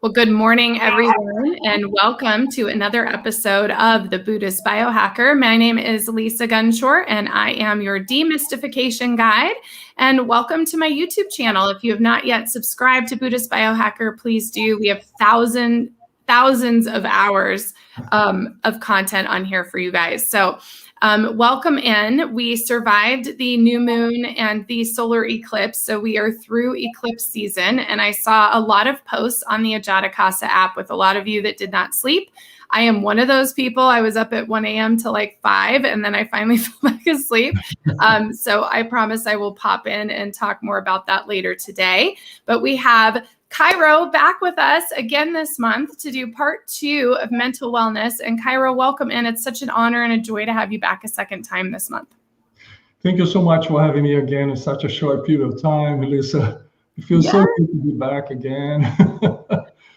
Well, good morning, everyone, and welcome to another episode of the Buddhist Biohacker. My name is Lisa Gunshore, and I am your demystification guide. And welcome to my YouTube channel. If you have not yet subscribed to Buddhist Biohacker, please do. We have thousands of hours of content on here for you guys. So welcome in. We survived the new moon and the solar eclipse, so we are through eclipse season, and I saw a lot of posts on the Ajata Casa app with a lot of you that did not sleep. I am one of those people. I was up at 1 a.m. to like 5, and then I finally fell back asleep. So I promise I will pop in and talk more about that later today. But we have Cairo back with us again this month to do part 2 of mental wellness. And Cairo, welcome in. It's such an honor and a joy to have you back a second time this month. Thank you so much for having me again in such a short period of time, Melissa. It feels so good to be back again.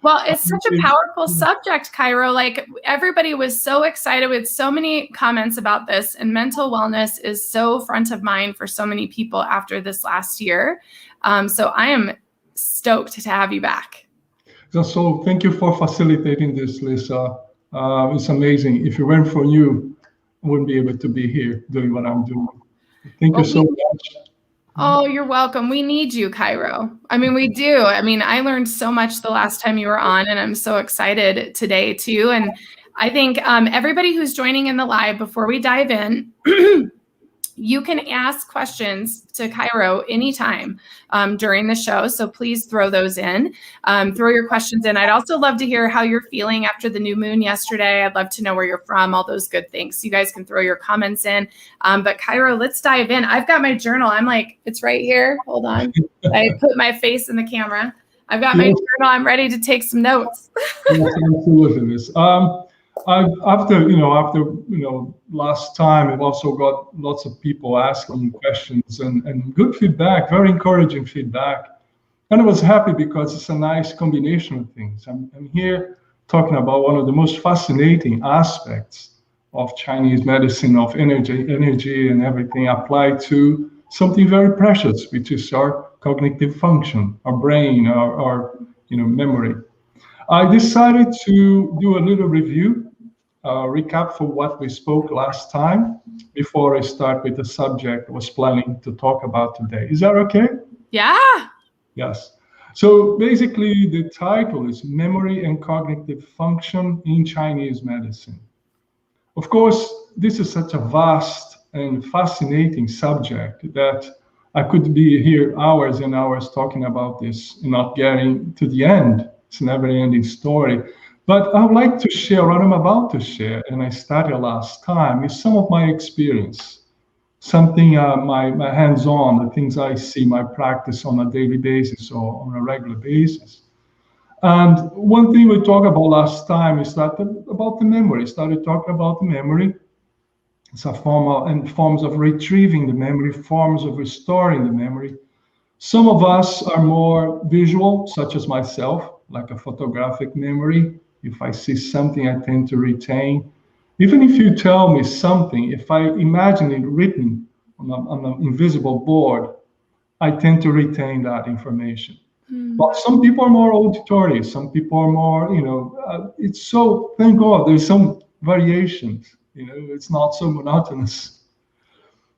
Well, it's such a powerful subject, Cairo. Like, everybody was so excited with so many comments about this, and mental wellness is so front of mind for so many people after this last year. So I am stoked to have you back. So thank you for facilitating this, Lisa. It's amazing. If it weren't for you, I wouldn't be able to be here doing what I'm doing. Thank you so much. Oh, you're welcome. We need you, Cairo. I mean, we do. I mean, I learned so much the last time you were on, and I'm so excited today too. And I think everybody who's joining in the live, before we dive in, you can ask questions to Cairo anytime during the show. So please throw those in, throw your questions in. I'd also love to hear how you're feeling after the new moon yesterday. I'd love to know where you're from, all those good things. You guys can throw your comments in. But Cairo, let's dive in. I've got my journal. I'm like, it's right here. Hold on. I put my face in the camera. I've got my journal. I'm ready to take some notes. Yes, absolutely. After last time, I've also got lots of people asking questions and good feedback, very encouraging feedback. And I was happy because it's a nice combination of things. I'm here talking about one of the most fascinating aspects of Chinese medicine, of energy and everything applied to something very precious, which is our cognitive function, our brain, our memory. I decided to do a little review, recap for what we spoke last time before I start with the subject I was planning to talk about today. Is that okay? Yeah. Yes. So basically the title is Memory and Cognitive Function in Chinese Medicine. Of course, this is such a vast and fascinating subject that I could be here hours and hours talking about this and not getting to the end. It's a never-ending story. But I would like to share what I'm about to share, and I started last time, is some of my experience, something my hands-on, the things I see, my practice on a daily basis or on a regular basis. And one thing we talked about last time is that about the memory. Started talking about the memory. It's a forms of retrieving the memory, forms of restoring the memory. Some of us are more visual, such as myself, like a photographic memory. If I see something, I tend to retain. Even if you tell me something, if I imagine it written on an invisible board, I tend to retain that information. But some people are more auditory. Some people are more, it's so, thank God, there's some variations. It's not so monotonous.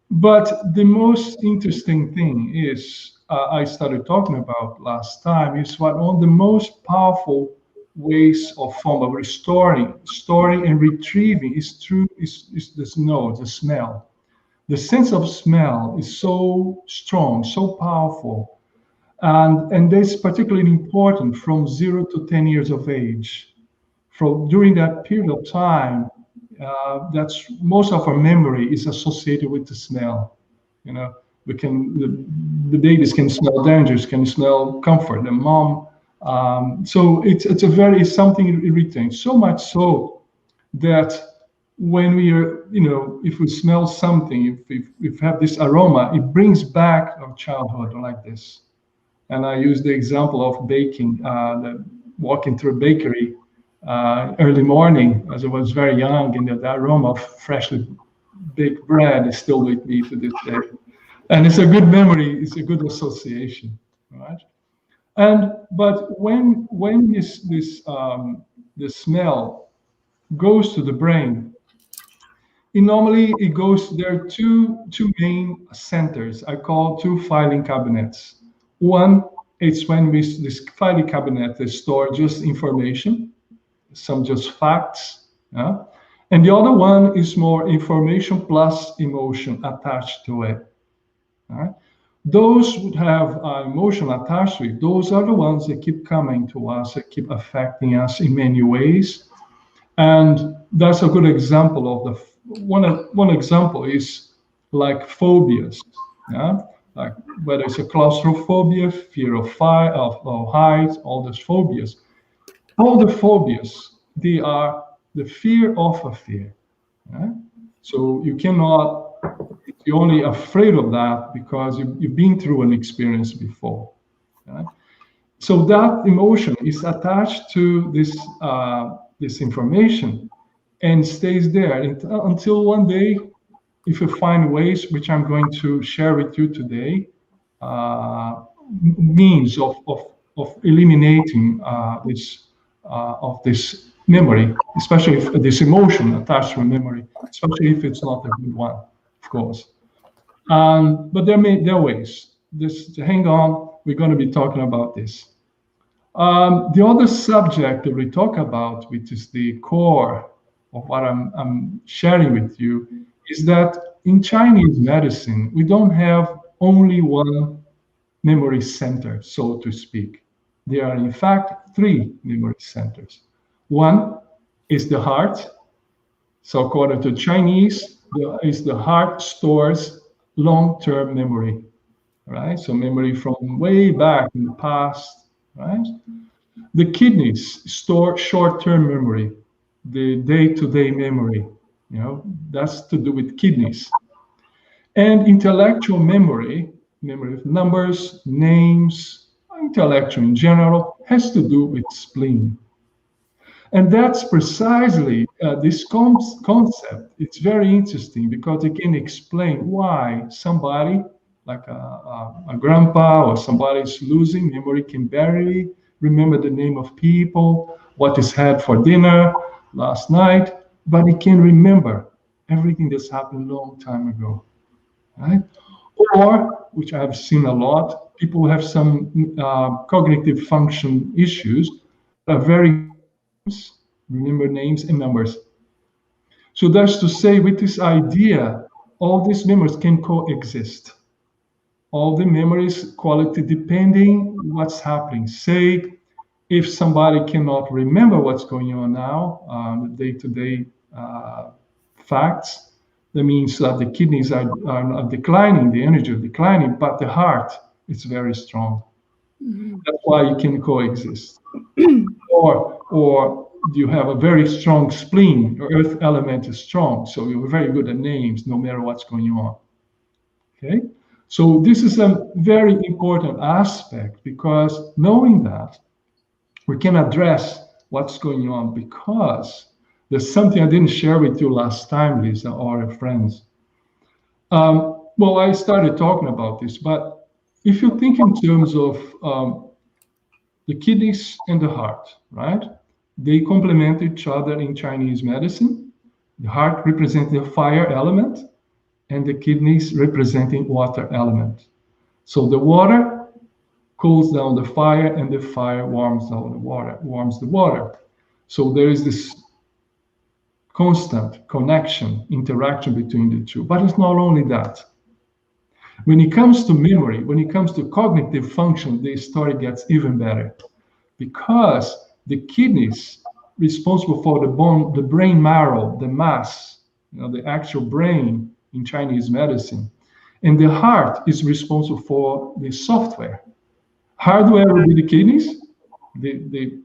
But the most interesting thing is, I started talking about last time, is one of the most powerful ways or form of storing and retrieving is the smell. The sense of smell is so strong, so powerful. And that's particularly important from 0 to 10 years of age. During that period of time, that's most of our memory is associated with the smell. We can, the babies can smell dangers, can smell comfort, the mom. So it's something it retains, so much so that when we are, if we smell something, if we have this aroma, it brings back our childhood like this. And I use the example of baking, walking through a bakery early morning as I was very young, and the aroma of freshly baked bread is still with me to this day. And it's a good memory, it's a good association, right? But when the smell goes to the brain, it goes. There are two main centers. I call two filing cabinets. One, it's when this filing cabinet they store just information, some just facts, yeah? And the other one is more information plus emotion attached to it. Right? Those would have emotion attached to it. Those are the ones that keep coming to us, that keep affecting us in many ways. And that's a good example of one example is like phobias, yeah, like whether it's a claustrophobia, fear of fire, of heights, all those phobias. All the phobias, they are the fear of a fear. Yeah? So you cannot, you're only afraid of that because you've been through an experience before. Yeah? So that emotion is attached to this information and stays there until one day, if you find ways, which I'm going to share with you today, means of eliminating this memory, especially if this emotion attached to a memory, especially if it's not a good one, of course. But there are ways. Hang on, we're going to be talking about this. The other subject that we talk about, which is the core of what I'm sharing with you, is that in Chinese medicine, we don't have only one memory center, so to speak. There are, in fact, three memory centers. One is the heart. So according to Chinese, the heart stores long-term memory, right? So memory from way back in the past, right? The kidneys store short-term memory, the day-to-day memory, that's to do with kidneys. And intellectual memory of numbers, names, intellectual in general, has to do with spleen. And that's precisely this concept. It's very interesting because it can explain why somebody, like a grandpa or somebody is losing memory, can barely remember the name of people, what is had for dinner last night, but he can remember everything that's happened a long time ago, right? Or, which I've seen a lot, people have some cognitive function issues, are very remember names and numbers. So that's to say, with this idea, all these memories can coexist. All the memories quality depending what's happening. Say, if somebody cannot remember what's going on now, day-to-day facts, that means that the kidneys are declining, the energy is declining, but the heart is very strong. Mm-hmm. That's why you can coexist. or you have a very strong spleen, your earth element is strong, so you're very good at names no matter what's going on. Okay? So this is a very important aspect because knowing that, we can address what's going on because there's something I didn't share with you last time, Lisa, or friends. Well, I started talking about this, but if you think in terms of the kidneys and the heart, right? They complement each other in Chinese medicine. The heart representing the fire element and the kidneys representing water element. So the water cools down the fire and the fire warms down the water, So there is this constant connection, interaction between the two. But it's not only that. When it comes to memory, when it comes to cognitive function, the story gets even better because the kidneys responsible for the brain marrow, the mass, the actual brain in Chinese medicine, and the heart is responsible for the software. Hardware will be the kidneys, the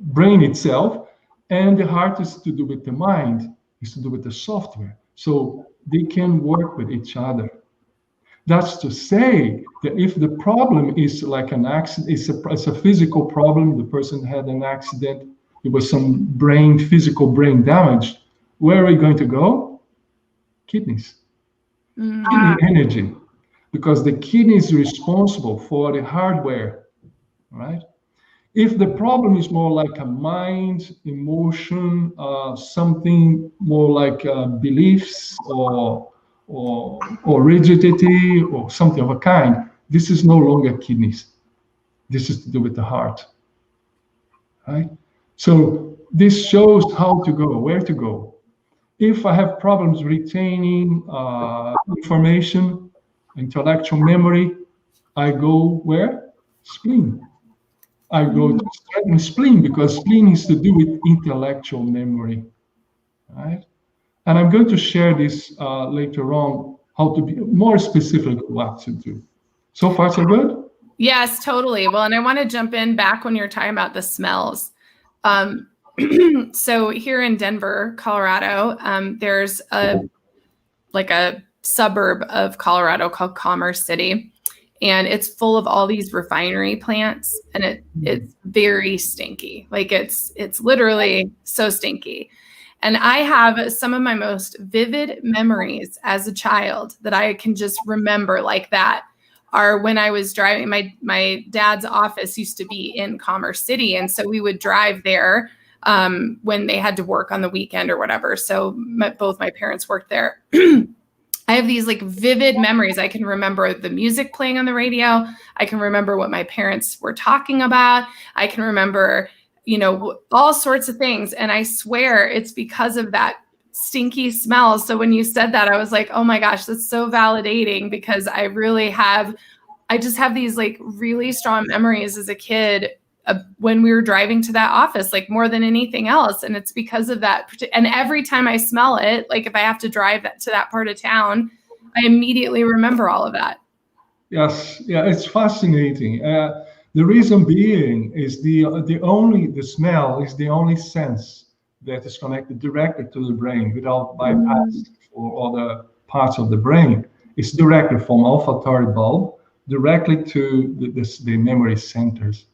brain itself, and the heart is to do with the mind, is to do with the software. So they can work with each other. That's to say that if the problem is like an accident, it's a physical problem, the person had an accident, there was some physical brain damage, where are we going to go? Kidneys. Kidney energy. Because the kidney is responsible for the hardware right? If the problem is more like a mind, emotion, something more like beliefs or rigidity or something of a kind, this is no longer kidneys. This is to do with the heart, right? So this shows how to go, where to go. If I have problems retaining information, intellectual memory, I go where? Spleen. I go to strengthen spleen because spleen is to do with intellectual memory, right? And I'm going to share this later on, how to be more specific what to do. So far, so good? Yes, totally. Well, and I want to jump in back when you're talking about the smells. So here in Denver, Colorado, there's a suburb of Colorado called Commerce City, and it's full of all these refinery plants, and it's very stinky. Like it's literally so stinky. And I have some of my most vivid memories as a child that I can just remember like that are when I was driving. My dad's office used to be in Commerce City, and so we would drive there when they had to work on the weekend or whatever. So both my parents worked there. I have these like vivid memories. I can remember the music playing on the radio. I can remember what my parents were talking about. I can remember, all sorts of things. And I swear it's because of that stinky smell. So when you said that, I was like, oh my gosh, that's so validating, because I just have these like really strong memories as a kid when we were driving to that office, like more than anything else. And it's because of that. And every time I smell it, like if I have to drive to that part of town, I immediately remember all of that. Yes, yeah, it's fascinating. The reason being is the smell is the only sense that is connected directly to the brain without bypassing for other parts of the brain. It's directly from olfactory bulb directly to the memory centers.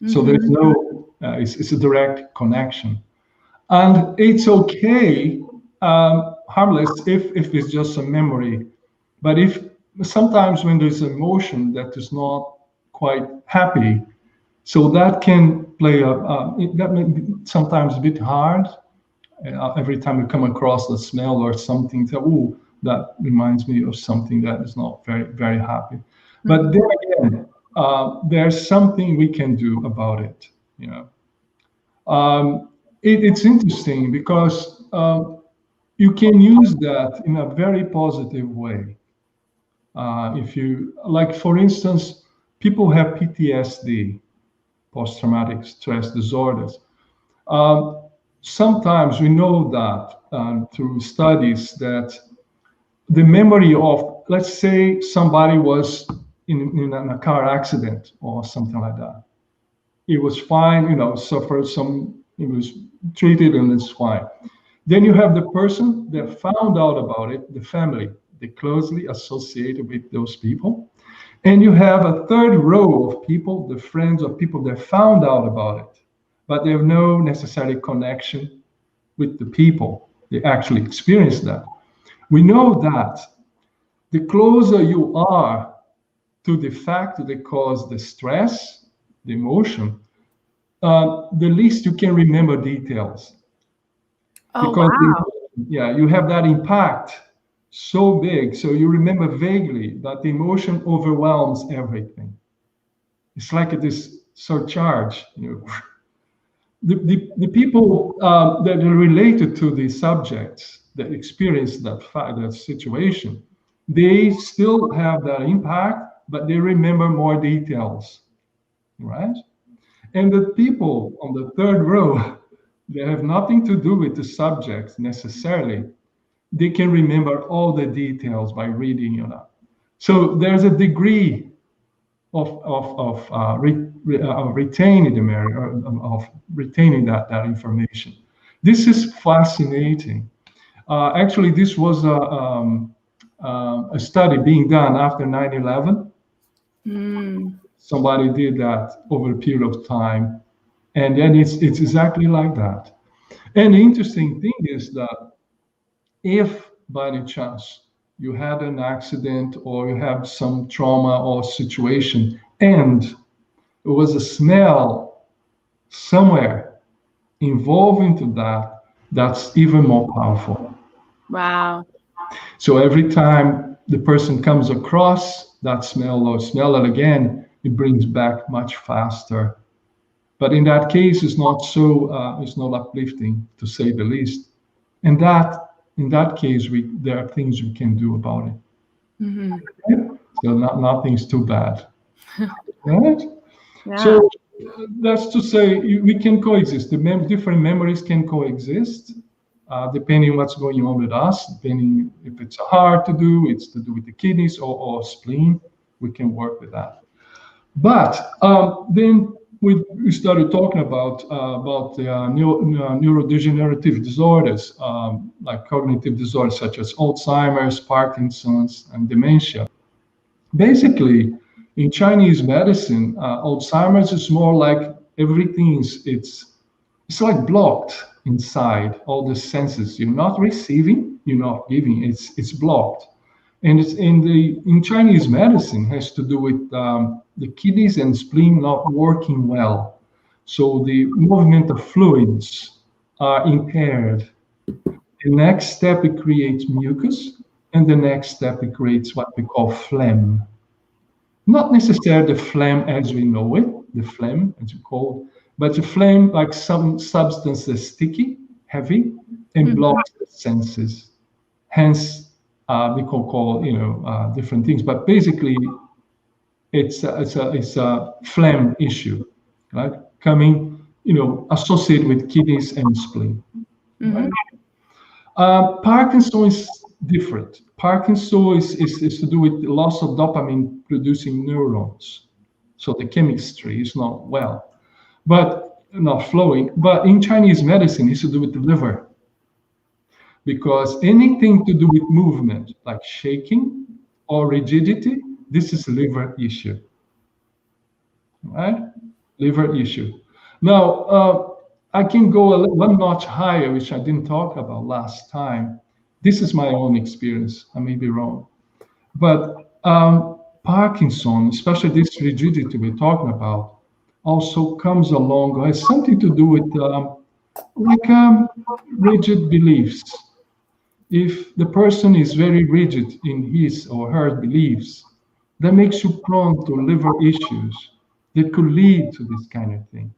So there's no, it's a direct connection. And it's okay, harmless if it's just a memory. But if sometimes when there's emotion that is not quite happy, so that can play that may be sometimes a bit hard. Every time you come across the smell or something, that reminds me of something that is not very, very happy. But then again, there's something we can do about it. It's interesting because you can use that in a very positive way. If you like, for instance, people have PTSD, post-traumatic stress disorders. Sometimes we know that through studies that the memory of, let's say, somebody was in a car accident or something like that. It was fine, suffered it was treated and it's fine. Then you have the person that found out about it, the family, they closely associated with those people. And you have a third row of people, the friends of people that found out about it, but they have no necessary connection with the people. They actually experienced that. We know that the closer you are to the fact that cause the stress, the emotion, the least you can remember details. Oh, because wow. you have that impact so big, so you remember vaguely, but the emotion overwhelms everything. It's like this surcharge. The people that are related to the subjects that experience that situation, they still have that impact, but they remember more details, right? And the people on the third row, they have nothing to do with the subject necessarily. They can remember all the details by reading. So there's a degree of retaining the memory, of retaining that information. This is fascinating. Actually, this was a study being done after 9/11. Somebody did that over a period of time, and then it's exactly like that. And the interesting thing is that if by any chance you had an accident or you have some trauma or situation, and it was a smell somewhere involved into that that's even more powerful. Wow. So every time the person comes across that smell or smell it again, it brings back much faster. But in that case, it's not uplifting, to say the least. And in that case, there are things we can do about it. Mm-hmm. So nothing's too bad. Right? Yeah. So that's to say we can coexist. Different memories can coexist, depending what's going on with us, depending if it's hard to do, it's to do with the kidneys or spleen, we can work with that. But then we started talking about neurodegenerative disorders, like cognitive disorders such as Alzheimer's, Parkinson's, and dementia. Basically, in Chinese medicine, Alzheimer's is more like everything it's like blocked inside all the senses. You're not receiving, you're not giving. It's blocked, and it's in Chinese medicine has to do with the kidneys and spleen not working well, so the movement of fluids are impaired. The next step it creates mucus, and the next step it creates what we call phlegm. Not necessarily the phlegm as we know it, the phlegm as you call it, but the phlegm like some substance that's sticky, heavy, and blocks the senses. Hence, we can call different things, but basically, it's a phlegm issue, right? Coming, associated with kidneys and spleen. Right? Parkinson's is different. Parkinson's is to do with the loss of dopamine producing neurons. So the chemistry is not well, but not flowing. But in Chinese medicine, it's to do with the liver. Because anything to do with movement, like shaking or rigidity, this is a liver issue. Right? Liver issue. Now, I can go one notch higher, which I didn't talk about last time. This is my own experience. I may be wrong. But Parkinson, especially this rigidity we're talking about, also comes along, or has something to do with rigid beliefs. If the person is very rigid in his or her beliefs, that makes you prone to liver issues that could lead to this kind of thing,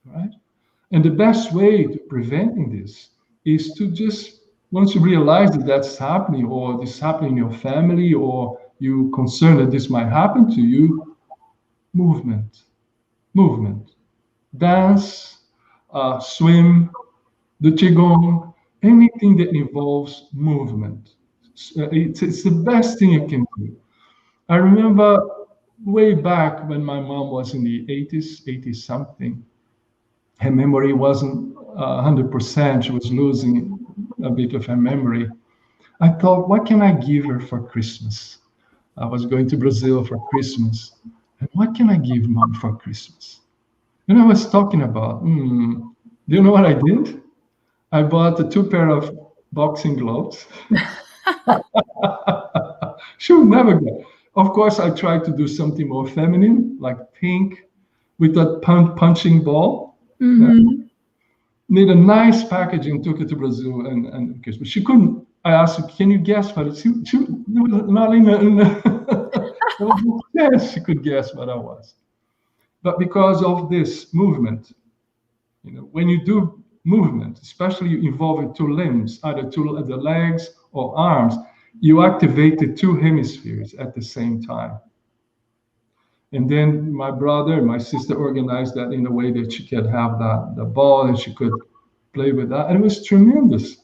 right? And the best way to preventing this is to just, once you realize that that's happening, or this is happening in your family, or you're concerned that this might happen to you, movement, dance, swim, the qigong, anything that involves movement. It's the best thing you can do. I remember way back when my mom was in the 80 something, her memory wasn't 100%. She was losing a bit of her memory. I thought, what can I give her for Christmas? I was going to Brazil for Christmas. And what can I give mom for Christmas? And I was talking about, do you know what I did? I bought 2 pair of boxing gloves. She would never go. Of course, I tried to do something more feminine, like pink, with that punching ball. Made a nice packaging, took it to Brazil, and Christmas. She couldn't. I asked her, "Can you guess what it?" She not in yes, she could guess what I was. But because of this movement, when you do movement, especially involving 2 limbs, either the legs or arms, you activate the 2 hemispheres at the same time. And then my brother and my sister organized that in a way that she could have the ball and she could play with that. And it was tremendous.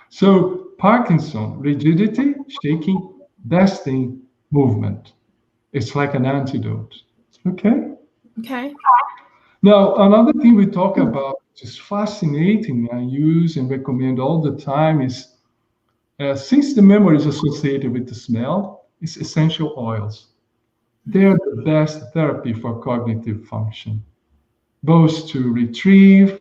So Parkinson, rigidity, shaking, best thing, movement. It's like an antidote. Okay? Okay. Now, another thing we talk about, which is fascinating, I use and recommend all the time, is since the memory is associated with the smell, it's essential oils. They're the best therapy for cognitive function, both to retrieve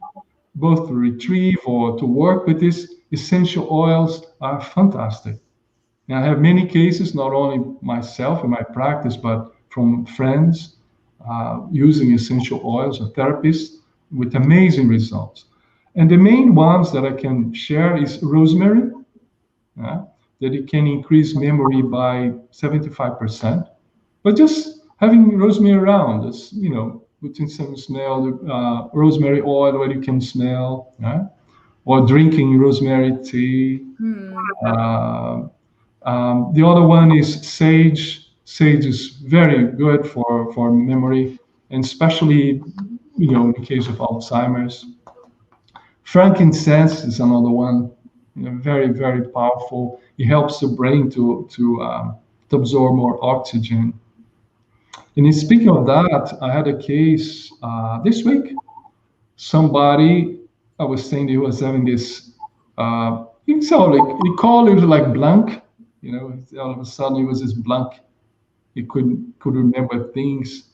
or to work with this. Essential oils are fantastic. Now, I have many cases, not only myself in my practice, but from friends using essential oils or therapists with amazing results. And the main ones that I can share is rosemary, that it can increase memory by 75%. But just having rosemary around, it's, putting some smell, rosemary oil where you can smell, or drinking rosemary tea. The other one is sage. Sage is very good for memory, and especially, in the case of Alzheimer's. Frankincense is another one, very, very powerful. It helps the brain to absorb more oxygen. And speaking of that, I had a case this week. Somebody, I was saying he was having this, he called it like blank, all of a sudden it was this blank. He couldn't remember things.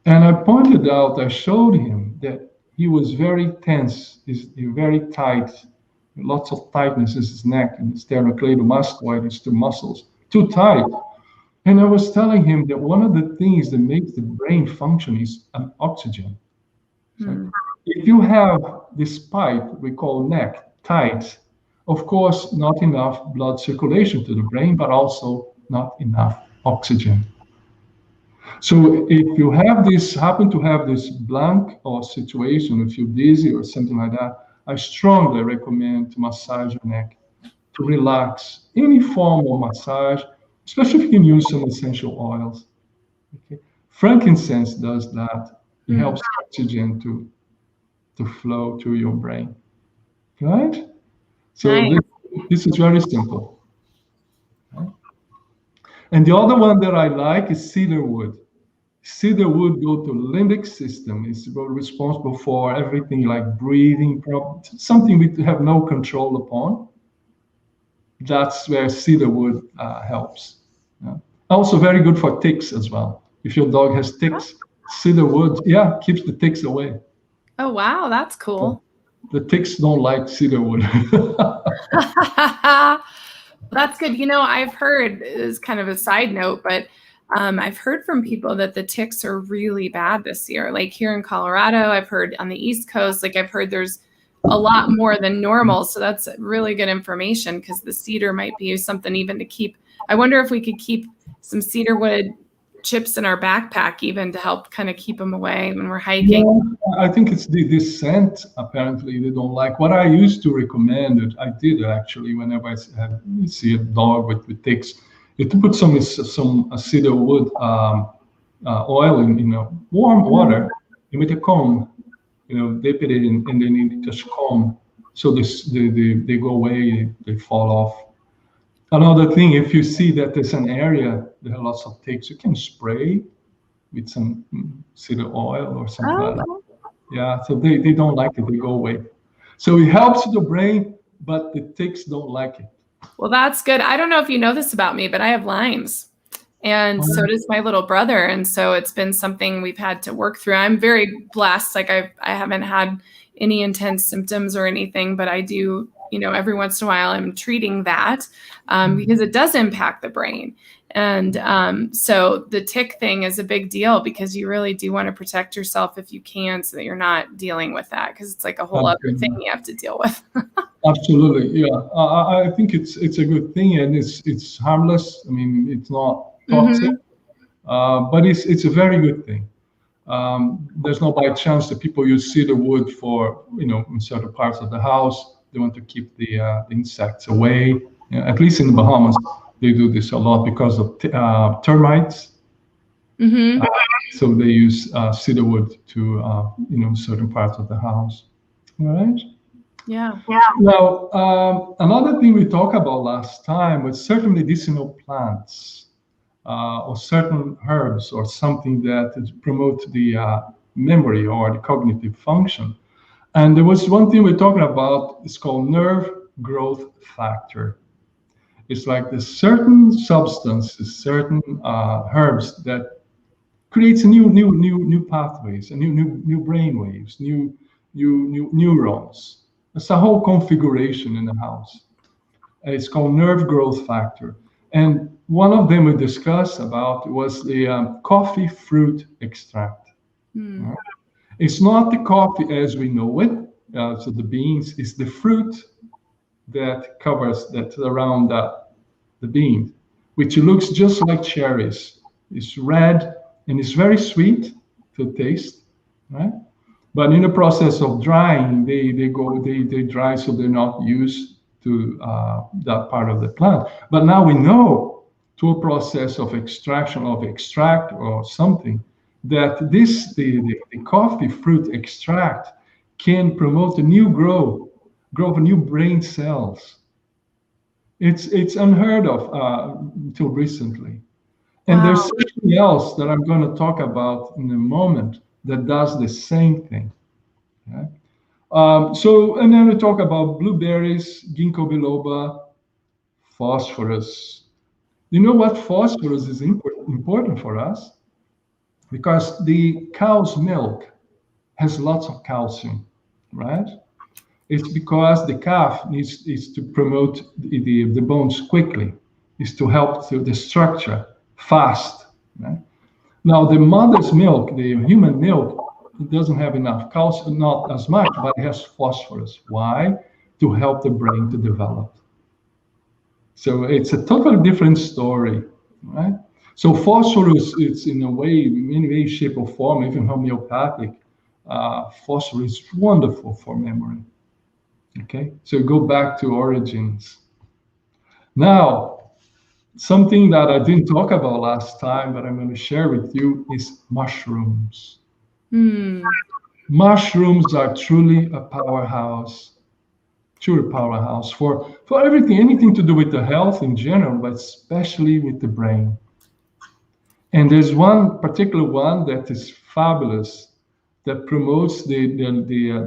And I showed him that he was very tense, he's very tight, lots of tightness in his neck and sternocleidomastoid, his two muscles, too tight. And I was telling him that one of the things that makes the brain function is an oxygen. So if you have this pipe we call neck tight, of course, not enough blood circulation to the brain, but also not enough oxygen. So if you happen to have this blank or situation, if you're dizzy or something like that, I strongly recommend to massage your neck, to relax. Any form of massage, especially if you can use some essential oils. Okay. Frankincense does that. It helps oxygen to flow through your brain. Right? So nice. this is very simple. Right? And the other one that I like is cedar wood. Cedar wood go to limbic system. It's responsible for everything like breathing problems, something we have no control upon. That's where cedar wood helps. Also very good for ticks as well. If your dog has ticks, cedar wood, keeps the ticks away. Oh, wow, that's cool. The ticks don't like cedar wood. That's good. I've heard, as kind of a side note, but I've heard from people that the ticks are really bad this year. Like here in Colorado, I've heard on the East Coast, I've heard there's a lot more than normal. So that's really good information, because the cedar might be something even to keep. I wonder if we could keep some cedar wood chips in our backpack even to help kind of keep them away when we're hiking. Yeah, I think it's this scent, apparently they don't like. What I used to recommend, I did actually whenever I see a dog with ticks, is to put some cedar wood oil in warm water and with a comb, dip it in, and then you just comb. So they go away, they fall off. Another thing, if you see that there's an area that has lots of ticks, you can spray with some cedar oil or something like that. Yeah, so they don't like it, they go away. So it helps the brain, but the ticks don't like it. Well, that's good. I don't know if you know this about me, but I have Lyme's, and so does my little brother. And so it's been something we've had to work through. I'm very blessed. I haven't had any intense symptoms or anything, but I do, every once in a while I'm treating that because it does impact the brain. And so the tick thing is a big deal, because you really do want to protect yourself if you can, so that you're not dealing with that, because it's like a whole other thing you have to deal with. Absolutely, yeah. I think it's a good thing, and it's harmless. I mean, it's not toxic, but it's a very good thing. There's no by chance that people use cedar wood for, in certain parts of the house. They want to keep the insects away. At least in the Bahamas, they do this a lot because of termites. So they use cedar wood to, certain parts of the house. All right. Yeah. Now, another thing we talked about last time was certain medicinal plants or certain herbs or something that promote the memory or the cognitive function. And there was one thing we're talking about, it's called nerve growth factor. It's like the certain substances, certain herbs that creates new pathways, and new brain waves, new neurons. It's a whole configuration in the house. It's called nerve growth factor. And one of them we discussed about was the coffee fruit extract. Mm. It's not the coffee as we know it. So the beans is the fruit that covers, that's around the bean, which looks just like cherries. It's red and it's very sweet to taste, right? But in the process of drying, they dry so they're not used to that part of the plant. But now we know through a process of extraction of extract or something that the coffee fruit extract can promote a new growth of new brain cells. It's unheard of until recently. And Wow. there's something else that I'm going to talk about in a moment that does the same thing. Okay? And then we talk about blueberries, ginkgo biloba, phosphorus. You know what phosphorus is important for us? Because the cow's milk has lots of calcium, right? It's because the calf is to promote the bones quickly, is to help to the structure fast. Right? Now, the mother's milk, the human milk, it doesn't have enough calcium, not as much, but it has phosphorus. Why? To help the brain to develop. So it's a totally different story, right? So phosphorus, it's in a way, in any way, shape, or form, even homeopathic, phosphorus is wonderful for memory. Okay, so go back to origins. Now, something that I didn't talk about last time, but I'm going to share with you is mushrooms. Mm. Mushrooms are truly a powerhouse, for everything, anything to do with the health in general, but especially with the brain. And there's one particular one that is fabulous that promotes the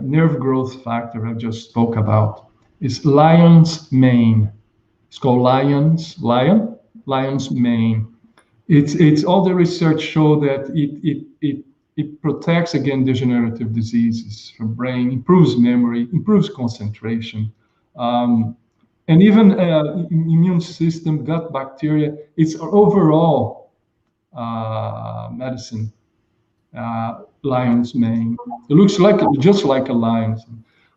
nerve growth factor I just spoke about. It's lion's mane. It's called lion's mane. It's all the research show that it protects against degenerative diseases from brain, improves memory, improves concentration, and even immune system, gut bacteria. It's overall medicine. Lion's mane. It looks like just like a lion's.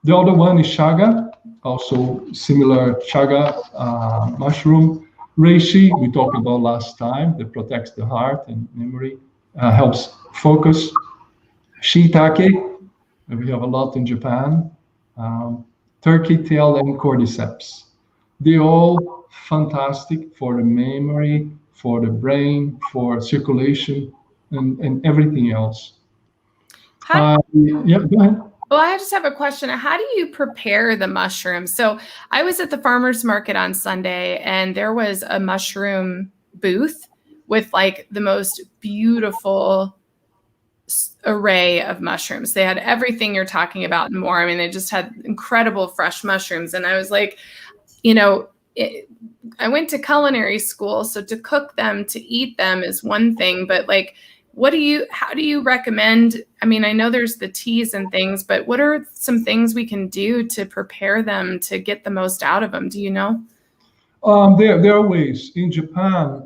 The other one is chaga, also similar chaga mushroom. Reishi, we talked about last time, that protects the heart and memory, helps focus. Shiitake, we have a lot in Japan. Turkey tail and cordyceps. They're all fantastic for the memory, for the brain, for circulation, and everything else. Yeah, go ahead. Well, I just have a question. How do you prepare the mushrooms? So I was at the farmer's market on Sunday, and there was a mushroom booth with like the most beautiful array of mushrooms. They had everything you're talking about and more. I mean, they just had incredible fresh mushrooms. And I was like, I went to culinary school, so to cook them, to eat them is one thing, but like, how do you recommend? I mean, I know there's the teas and things, but what are some things we can do to prepare them to get the most out of them? Do you know? There are ways. In Japan,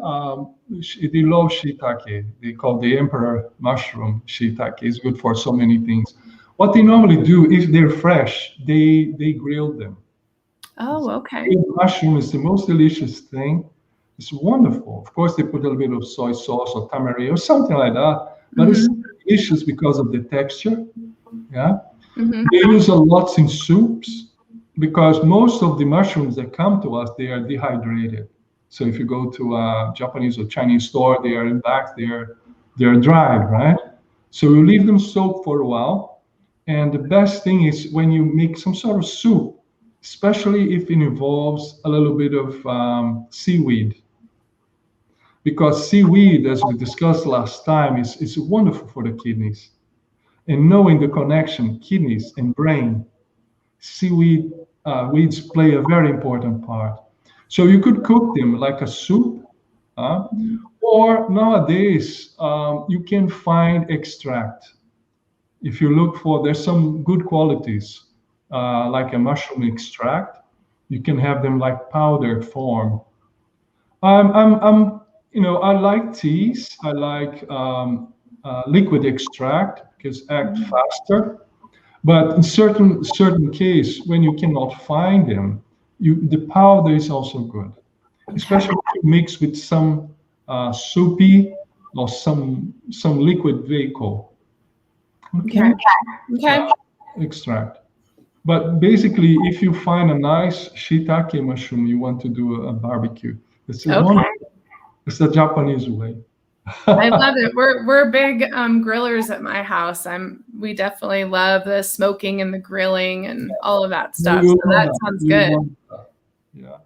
they love shiitake. They call the emperor mushroom shiitake. It's good for so many things. What they normally do, if they're fresh, they grill them. Oh, okay. Mushroom is the most delicious thing. It's wonderful. Of course, they put a little bit of soy sauce or tamari or something like that, but it's delicious because of the texture. Yeah, they use a lot in soups because most of the mushrooms that come to us, they are dehydrated. So if you go to a Japanese or Chinese store, they are in bags, they're dried, right? So you leave them soak for a while, and the best thing is when you make some sort of soup, especially if it involves a little bit of seaweed. Because seaweed, as we discussed last time, is wonderful for the kidneys. And knowing the connection, kidneys and brain, weeds play a very important part. So you could cook them like a soup, or nowadays you can find extract. If you look for, there's some good qualities, like a mushroom extract. You can have them like powdered form. I'm I like teas. I like liquid extract because act faster. But in certain case, when you cannot find them, the powder is also good, Okay. especially if you mix with some soapy or some liquid vehicle. Okay. Okay, Okay. extract. But basically, if you find a nice shiitake mushroom, you want to do a barbecue. It's a one. Okay. It's the Japanese way. I love it. We're big grillers at my house. We definitely love the smoking and the grilling and all of that stuff. You So want that that. sounds You good. want that. Yeah,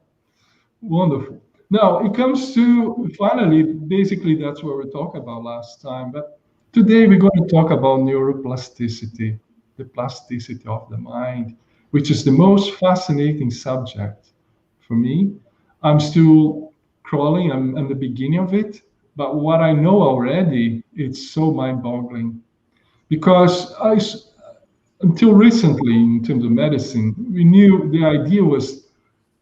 wonderful. Now it comes to finally, basically that's what we talked about last time. But today we're going to talk about neuroplasticity, the plasticity of the mind, which is the most fascinating subject for me. I'm still crawling. I'm at the beginning of it, but what I know already, it's so mind-boggling because until recently, in terms of medicine, we knew the idea was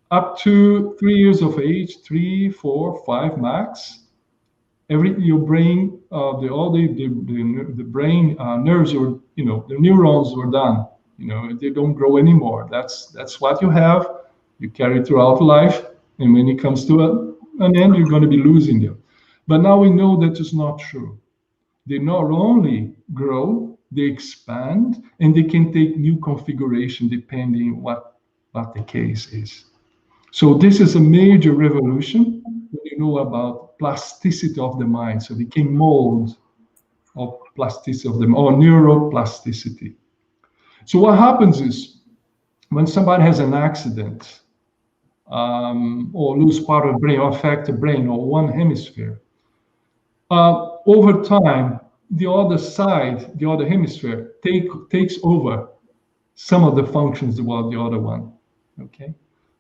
up to 3 years of age, three, four, five max. Your brain, the brain nerves were, the neurons were done. They don't grow anymore. That's what you have. You carry throughout life, and when it comes to an end, you're going to be losing them. But now we know that is not true. They not only grow, they expand, and they can take new configuration depending what the case is. So this is a major revolution when you know about plasticity of the mind. So they can mold of plasticity of the or neuroplasticity. So what happens is when somebody has an accident or lose part of the brain or affect the brain or one hemisphere, over time, the other side, the other hemisphere, takes over some of the functions about the other one. Okay,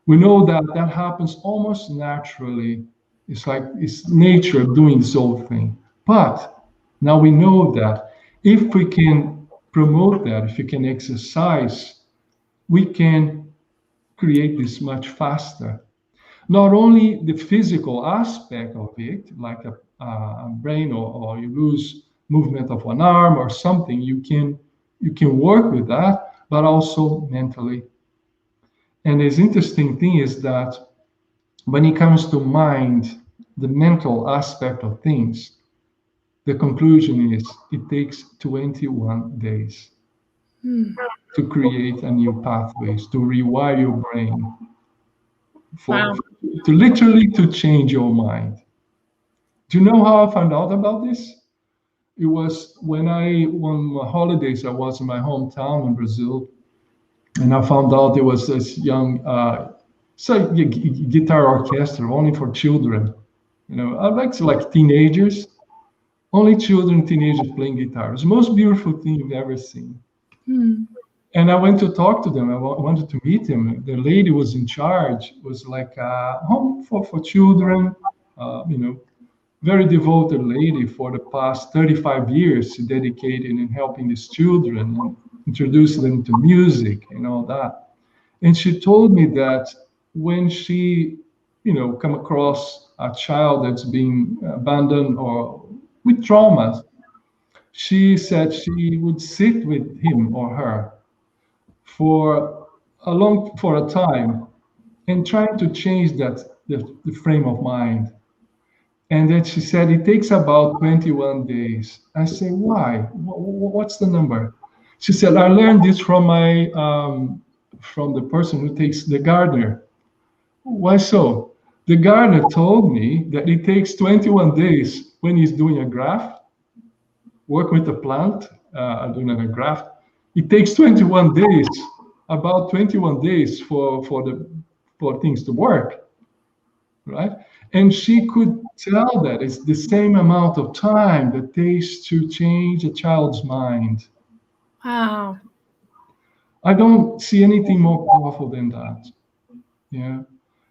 we know that that happens almost naturally. It's like it's nature doing this whole thing. But now we know that if we can promote that, if we can exercise, we can create this much faster. Not only the physical aspect of it, like a brain or you lose movement of one arm or something, you can work with that, but also mentally. And the interesting thing is that when it comes to mind, the mental aspect of things, the conclusion is it takes 21 days Hmm. to create a new pathways, to rewire your brain, for Wow. to literally to change your mind. Do you know how I found out about this? It was on my holidays, I was in my hometown in Brazil, and I found out there was this young guitar orchestra only for children. I like to like teenagers, only children, teenagers playing guitar. It was the most beautiful thing you've ever seen. Hmm. And I went to talk to them. I wanted to meet them. The lady was in charge. Was like a home for children. Very devoted lady for the past 35 years. She dedicated in helping these children and introducing them to music and all that. And she told me that when she, come across a child that's being abandoned or with traumas, she said she would sit with him or her for a time and trying to change the frame of mind. And then she said it takes about 21 days. I say, why? What's the number? She said, I learned this from the person who takes the gardener. Why so? The gardener told me that it takes 21 days when he's doing a graft, work with a plant, doing a graft. It takes 21 days, about 21 days for things to work, right? And she could tell that it's the same amount of time that takes to change a child's mind. Wow. I don't see anything more powerful than that. Yeah.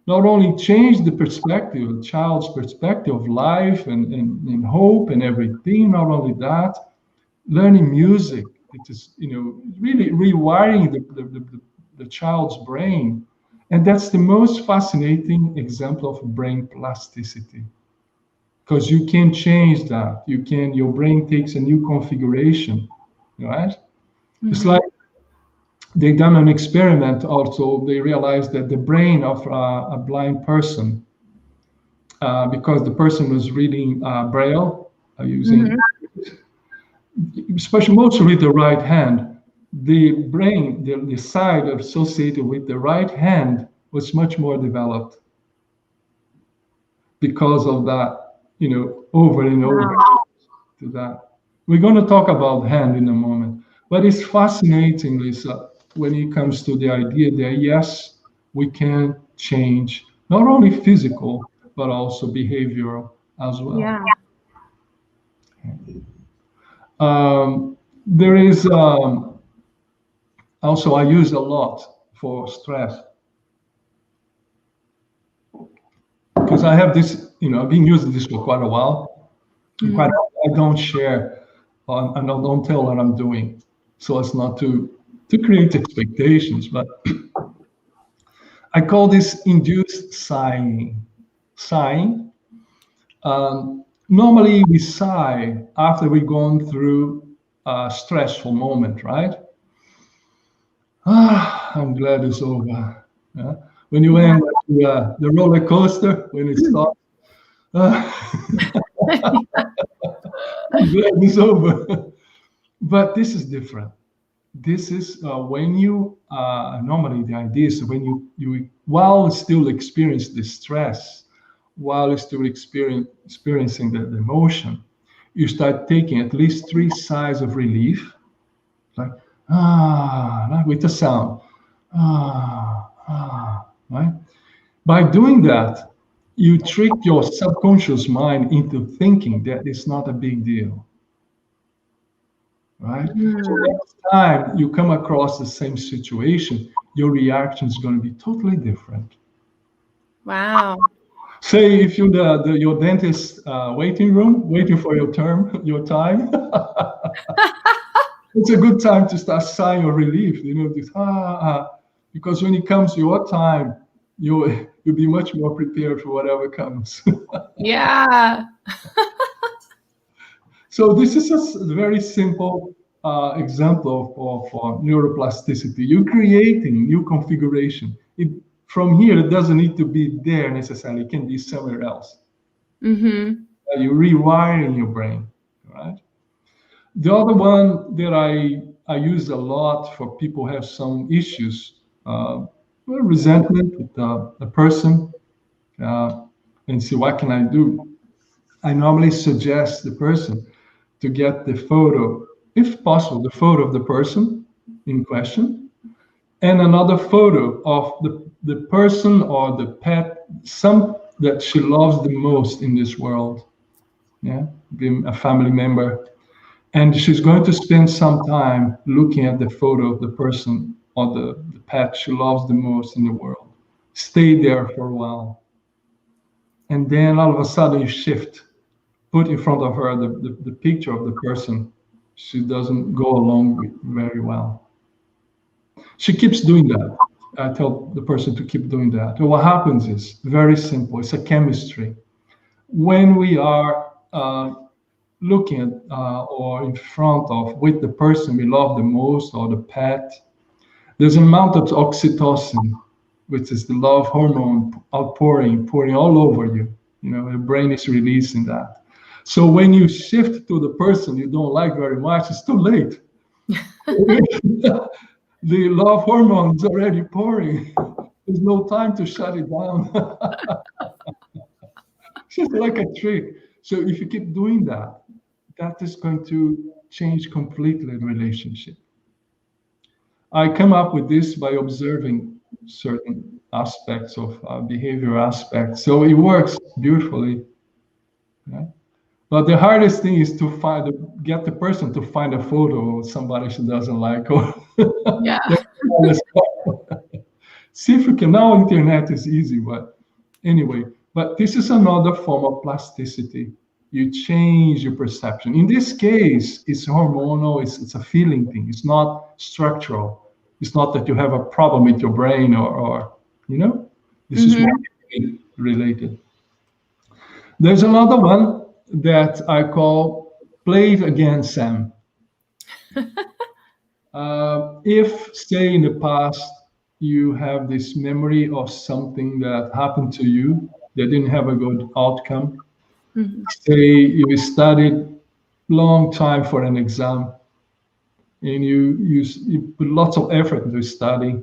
Not only change the perspective, the child's perspective of life and hope and everything, not only that, learning music, it is, really rewiring the child's brain And that's the most fascinating example of brain plasticity, because you can change that. Your brain takes a new configuration, right? Mm-hmm. It's like they done an experiment also. They realized that the brain of a blind person, because the person was reading Braille, using, especially mostly with the right hand, the brain, the side associated with the right hand was much more developed because of that, over and over to that. We're going to talk about hand in a moment, but it's fascinating, Lisa, when it comes to the idea that yes, we can change not only physical, but also behavioral as well. Yeah. There is also, I use a lot for stress, because I have this, I've been using this for quite a while. Mm-hmm. I don't share, and I don't tell what I'm doing, so as not to create expectations. But I call this induced sighing. Sighing. Normally, we sigh after we've gone through a stressful moment, right? I'm glad it's over. Yeah? When you went to the roller coaster, when it stops, I'm glad it's over. But this is different. This is when you, normally the idea is when you while still experience the stress, while still experiencing the emotion, you start taking at least 3 sighs of relief, like, with the sound, right? By doing that, you trick your subconscious mind into thinking that it's not a big deal, right? So next time you come across the same situation, your reaction is going to be totally different. Wow. Say if you're your dentist waiting room, waiting for your time, it's a good time to start sighing of relief, this, because when it comes your time, you'll be much more prepared for whatever comes. Yeah. So this is a very simple example of neuroplasticity. You're creating new configuration. From here, it doesn't need to be there necessarily. It can be somewhere else. Mm-hmm. You're rewiring your brain, right? The other one that I use a lot for people who have some issues, resentment with a person, and see what can I do. I normally suggest the person to get the photo, if possible, the photo of the person in question, and another photo of the person or the pet, some that she loves the most in this world, being a family member. And she's going to spend some time looking at the photo of the person or the pet she loves the most in the world. Stay there for a while. And then all of a sudden you shift. Put in front of her the picture of the person she doesn't go along with very well. She keeps doing that. I tell the person to keep doing that. And what happens is very simple. It's a chemistry. When we are looking at or in front of with the person we love the most or the pet, there's an amount of oxytocin, which is the love hormone pouring all over you. The brain is releasing that. So when you shift to the person you don't like very much, it's too late. The love hormone is already pouring. There's no time to shut it down. It's just like a trick. So if you keep doing that, that is going to change completely the relationship. I come up with this by observing certain aspects of behavior aspects. So it works beautifully. Yeah? But the hardest thing is to get the person to find a photo of somebody she doesn't like. Or yeah. See if you can. Now internet is easy, but anyway. But this is another form of plasticity. You change your perception. In this case, it's hormonal. It's a feeling thing. It's not structural. It's not that you have a problem with your brain or This is more related. There's another one that I call play it again, Sam. If, say, in the past, you have this memory of something that happened to you that didn't have a good outcome, say you studied long time for an exam and you put lots of effort into study,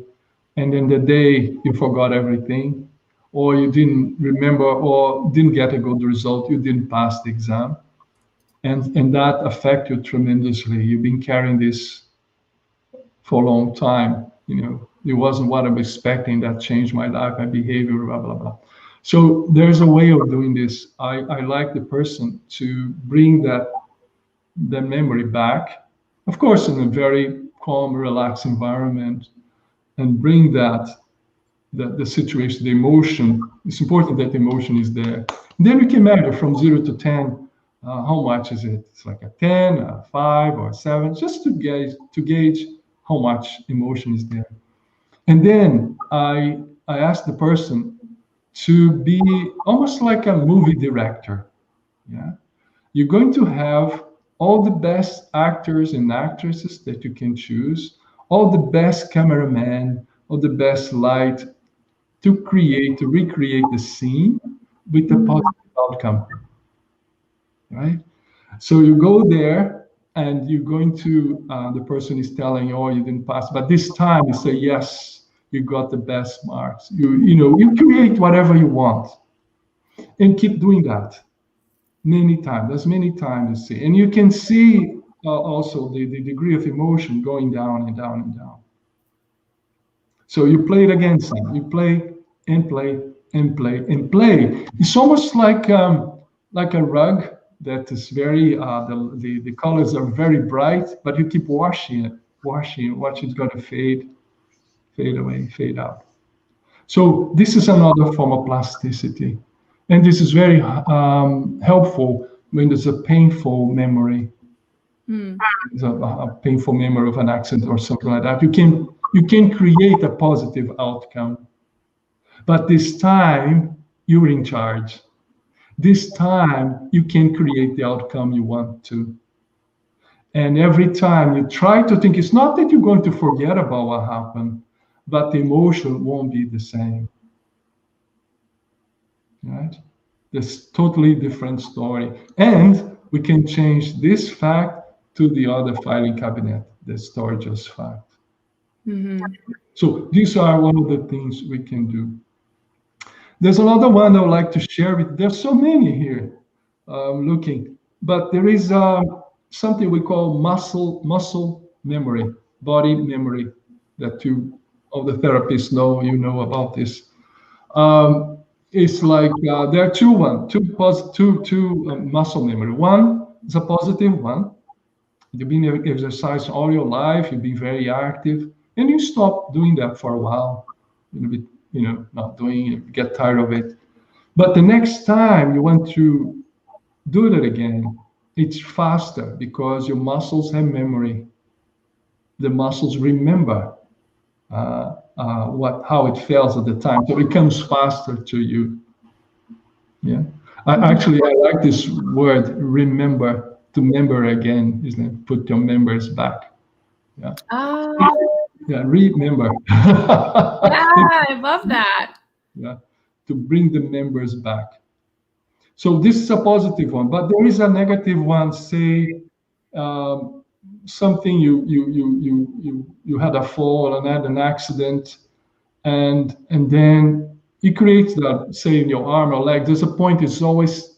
and then the day you forgot everything, or you didn't remember or didn't get a good result, you didn't pass the exam, and that affect you tremendously. You've been carrying this for a long time. It wasn't what I'm expecting that changed my life, my behavior, blah, blah, blah. So there's a way of doing this. I like the person to bring that memory back, of course, in a very calm, relaxed environment, and bring that the situation, the emotion. It's important that the emotion is there. And then we can measure from 0 to 10. How much is it? It's like a 10, a 5, or a 7, just to gauge how much emotion is there. And then I ask the person to be almost like a movie director. Yeah, you're going to have all the best actors and actresses that you can choose, all the best cameramen, all the best light to recreate the scene with a positive outcome. Right? So you go there and you're going to, the person is telling you, oh, you didn't pass, but this time you say, yes, you got the best marks. You create whatever you want and keep doing that many times, as many times as you see. And you can see also the degree of emotion going down and down and down. So you play it again, son. You play and play and play and play. It's almost like a rug that is very, the colors are very bright, but you keep washing it, watch it's going to fade away, fade out. So this is another form of plasticity. And this is very helpful when there's a painful memory. There's a painful memory of an accident or something like that. You can create a positive outcome. But this time, you're in charge. This time, you can create the outcome you want to. And every time you try to think, it's not that you're going to forget about what happened, but the emotion won't be the same. Right? This totally different story. And we can change this fact to the other filing cabinet, the storage as fact. So these are one of the things we can do. There's another one I would like to share with. There's so many here looking, but there is something we call muscle memory, body memory, that all the therapists know about this. It's like there are two muscle memory. One is a positive one. You've been exercising all your life. You've been very active, and you stop doing that for a while. Not doing it, get tired of it. But the next time you want to do that again, it's faster because your muscles have memory. The muscles remember how it felt at the time, so it comes faster to you. Yeah, I like this word, remember. To member again, isn't it? Put your members back. Yeah. Yeah, remember. Yeah, I love that. Yeah, to bring the members back. So this is a positive one, but there is a negative one. Say something you had a fall and had an accident, and then it creates that, say, in your arm or leg. There's a point. It's always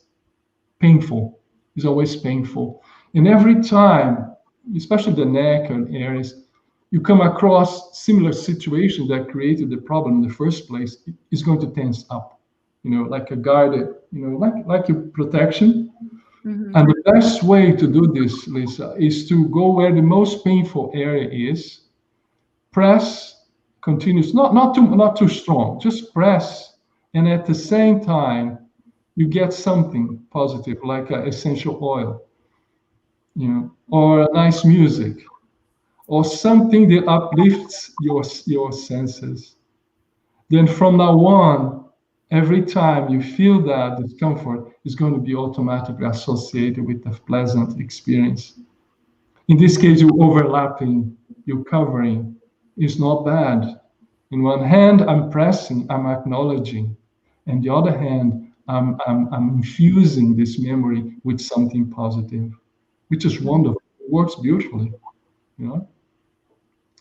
painful. It's always painful, and every time, especially the neck and areas, you come across similar situation that created the problem in the first place, it's going to tense up, like a guarded, like your protection. And the best way to do this, Lisa, is to go where the most painful area is, press, continuous, not too strong, just press, and at the same time, you get something positive, like essential oil, or nice music, or something that uplifts your senses. then from now on, every time you feel that discomfort is going to be automatically associated with a pleasant experience. In this case, you overlapping, you covering is not bad. In one hand, I'm pressing, I'm acknowledging. And the other hand, I'm infusing this memory with something positive, which is wonderful. It works beautifully, you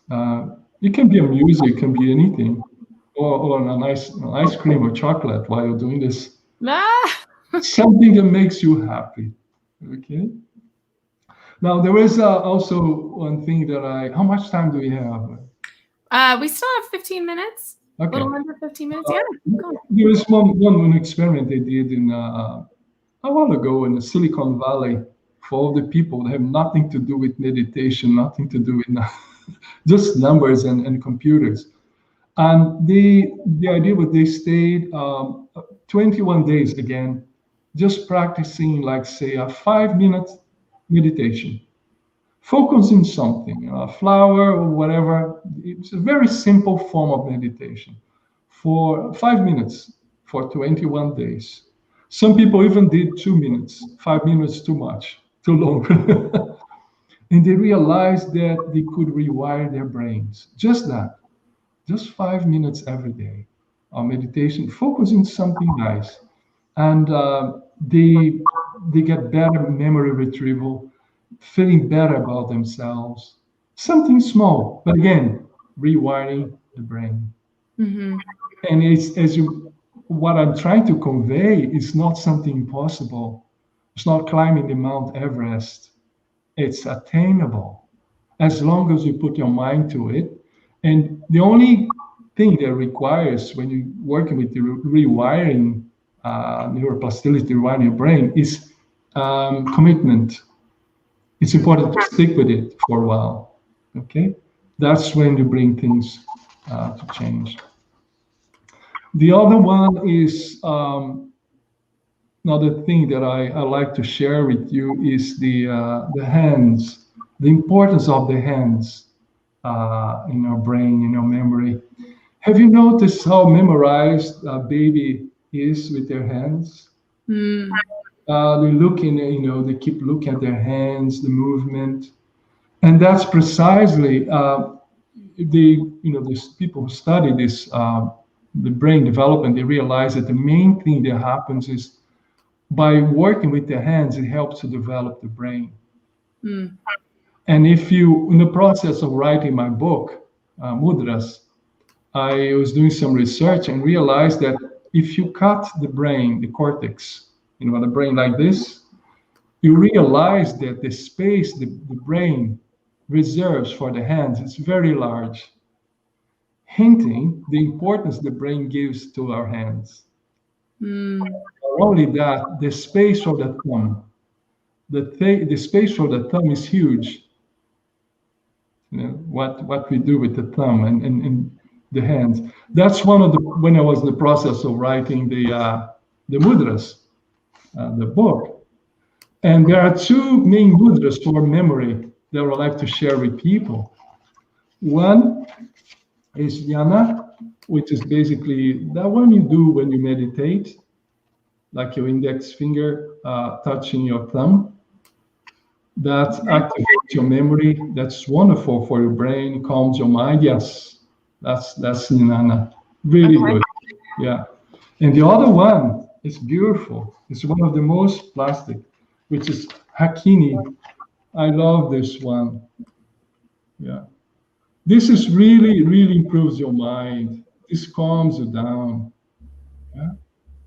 know. It can be a music, it can be anything, or a nice ice cream or chocolate while you're doing this. Ah! Something that makes you happy. Okay. Now there is also one thing that how much time do we have? We still have 15 minutes. Okay. A little under 15 minutes. Yeah. There is one experiment they did in a while ago in the Silicon Valley for all the people that have nothing to do with meditation, nothing to do with just numbers and computers. And the idea was they stayed 21 days again, just practicing, like, say, a 5-minute meditation. Focus on something, a flower or whatever. It's a very simple form of meditation for 5 minutes for 21 days. Some people even did 2 minutes. 5 minutes too much, too long. And they realized that they could rewire their brains. Just that. Just 5 minutes every day of meditation, focus on something nice. And they get better memory retrieval, feeling better about themselves. Something small, but again, rewiring the brain. Mm-hmm. And what I'm trying to convey is not something impossible. It's not climbing the Mount Everest. It's attainable as long as you put your mind to it. And the only thing that requires when you're working with the rewiring, neuroplasticity, rewiring your brain is commitment. It's important to stick with it for a while. Okay, that's when you bring things to change. The other one is another thing that I like to share with you is the hands, the importance of the hands in our brain, in our memory. Have you noticed how memorized a baby is with their hands? Mm. They look in, they keep looking at their hands, the movement, and that's precisely these people who study this, the brain development. They realize that the main thing that happens is by working with the hands, it helps to develop the brain. Mm. And if you, in the process of writing my book, Mudras, I was doing some research and realized that if you cut the brain, the cortex, the brain like this, you realize that the space the brain reserves for the hands is very large, hinting the importance the brain gives to our hands. Mm. Not only that, the space for the thumb, the space for the thumb is huge. What we do with the thumb and the hands. That's one of when I was in the process of writing the Mudras, the book. And there are two main mudras for memory that I would like to share with people. One is Jnana, which is basically that one you do when you meditate, like your index finger touching your thumb. That activates your memory. That's wonderful for your brain, calms your mind. Yes, that's Jnana. Really good. Yeah. And the other one is beautiful. It's one of the most plastic, which is Hakini. I love this one. Yeah. This is really, really improves your mind. This calms you down. Yeah.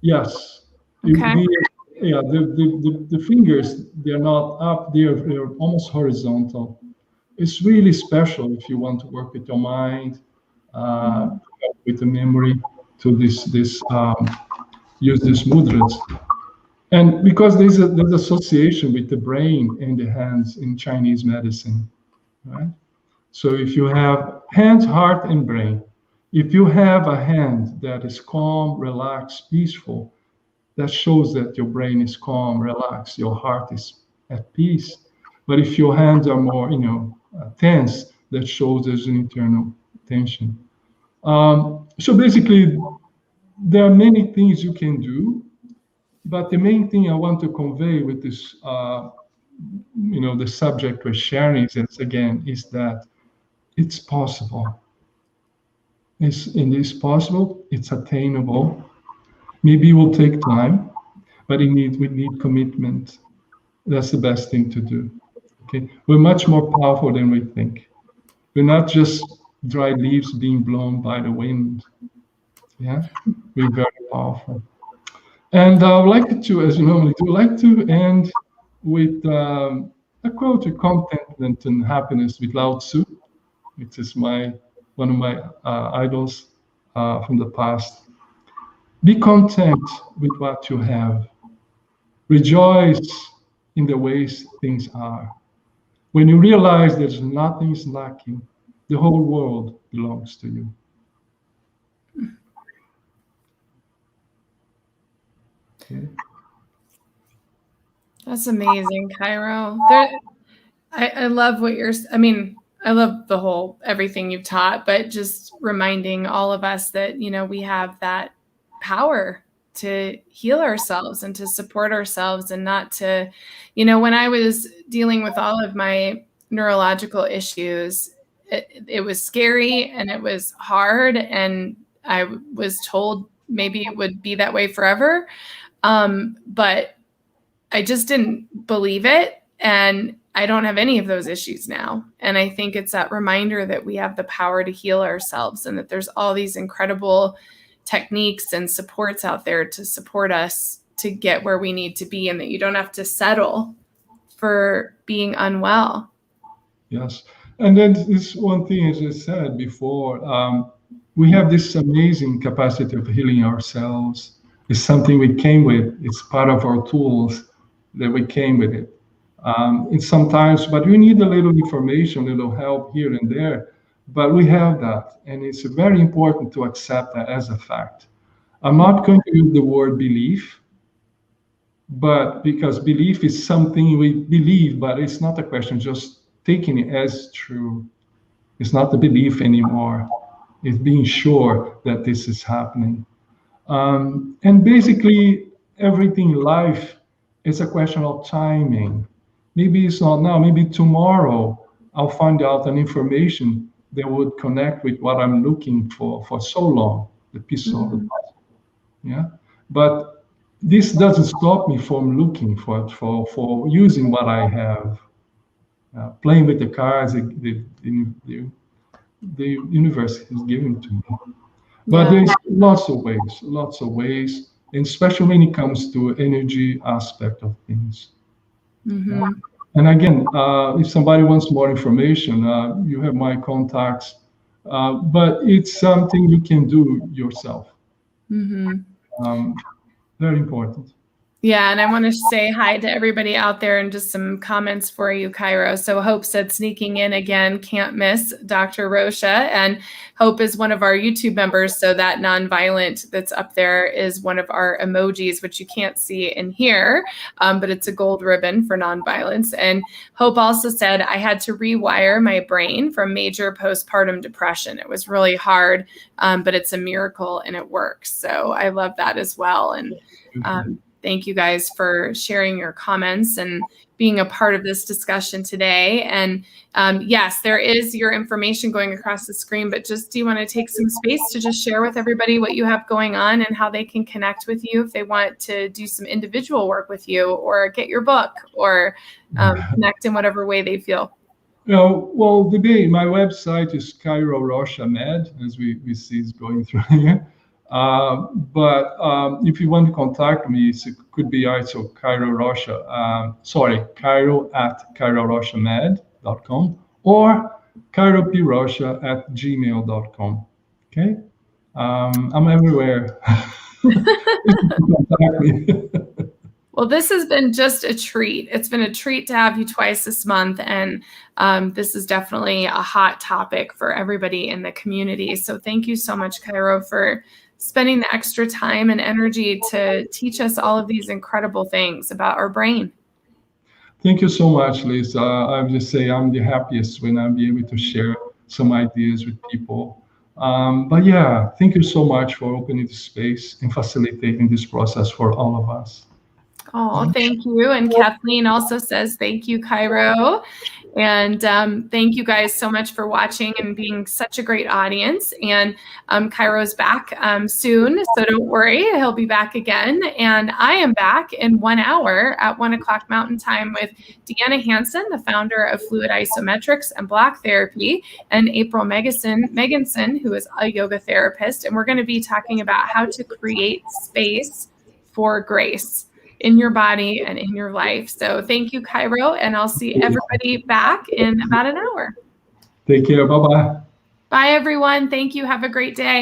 Yes. Okay. The fingers, they're not up, they're almost horizontal. It's really special if you want to work with your mind, with the memory to use these mudras. And because there's association with the brain and the hands in Chinese medicine, right? So if you have hands, heart, and brain, if you have a hand that is calm, relaxed, peaceful, that shows that your brain is calm, relaxed, your heart is at peace. But if your hands are more, tense, that shows there's an internal tension. So basically, there are many things you can do, but the main thing I want to convey with this, the subject we're sharing is that it's possible. It's possible. It's attainable. Maybe it will take time, but we need commitment. That's the best thing to do. Okay, we're much more powerful than we think. We're not just dry leaves being blown by the wind. Yeah, we're very powerful. And I would like to, as you normally do, like to end with a quote: "Contentment and happiness," with Lao Tzu, which is one of my idols from the past. Be content with what you have. Rejoice in the ways things are. When you realize there's nothing lacking, the whole world belongs to you. Okay. That's amazing, Cairo. I love what I love the whole everything you've taught, but just reminding all of us that, we have that power to heal ourselves and to support ourselves, and not to, when I was dealing with all of my neurological issues, it was scary and it was hard, and I was told maybe it would be that way forever. But I just didn't believe it. And I don't have any of those issues now. And I think it's that reminder that we have the power to heal ourselves, and that there's all these incredible techniques and supports out there to support us to get where we need to be, and that you don't have to settle for being unwell. Yes. And then this one thing, as I said before, we have this amazing capacity of healing ourselves. It's something we came with. It's part of our tools that we came with it. It's sometimes, but we need a little information, a little help here and there. But we have that, and it's very important to accept that as a fact. I'm not going to use the word belief, but because belief is something we believe, but it's not a question just taking it as true. It's not the belief anymore. It's being sure that this is happening. And basically, everything in life is a question of timing. Maybe it's not now, maybe tomorrow I'll find out an information that would connect with what I'm looking for so long, the piece of the puzzle. Yeah. But this doesn't stop me from looking for using what I have, playing with the cards the universe has given to me. But there's lots of ways, and especially when it comes to energy aspect of things. Mm-hmm. And again, if somebody wants more information, you have my contacts, but it's something you can do yourself. Mm-hmm. Very important. Yeah, and I want to say hi to everybody out there, and just some comments for you, Cairo. So Hope said, sneaking in again, can't miss Dr. Rocha. And Hope is one of our YouTube members, so that nonviolent that's up there is one of our emojis, which you can't see in here, but it's a gold ribbon for nonviolence. And Hope also said, I had to rewire my brain from major postpartum depression. It was really hard, but it's a miracle and it works. So I love that as well. And thank you guys for sharing your comments and being a part of this discussion today. And yes, there is your information going across the screen, but just do you want to take some space to just share with everybody what you have going on and how they can connect with you if they want to do some individual work with you, or get your book, or connect in whatever way they feel? Well, my website is Cairo Rocha Med, as we see is going through here. But if you want to contact me, it could be also Cairo Rocha, Cairo@CairoRochaMed.com, or Cairo P Rocha @gmail.com. Okay? I'm everywhere. Contact me. Well, this has been just a treat. It's been a treat to have you twice this month. And this is definitely a hot topic for everybody in the community. So thank you so much, Cairo, for spending the extra time and energy to teach us all of these incredible things about our brain. Thank you so much, Lisa. I would just say I'm the happiest when I'm able to share some ideas with people. But yeah, thank you so much for opening the space and facilitating this process for all of us. Oh, thank you. And Kathleen also says, thank you, Cairo. And thank you guys so much for watching and being such a great audience. And Cairo's back soon, so don't worry, he'll be back again. And I am back in 1 hour at 1 o'clock Mountain Time with Deanna Hansen, the founder of Fluid Isometrics and Block Therapy, and April Meganson, who is a yoga therapist. And we're going to be talking about how to create space for grace in your body and in your life. So thank you, Cairo, and I'll see everybody back in about an hour. Take care. Bye-bye. Bye, everyone. Thank you. Have a great day.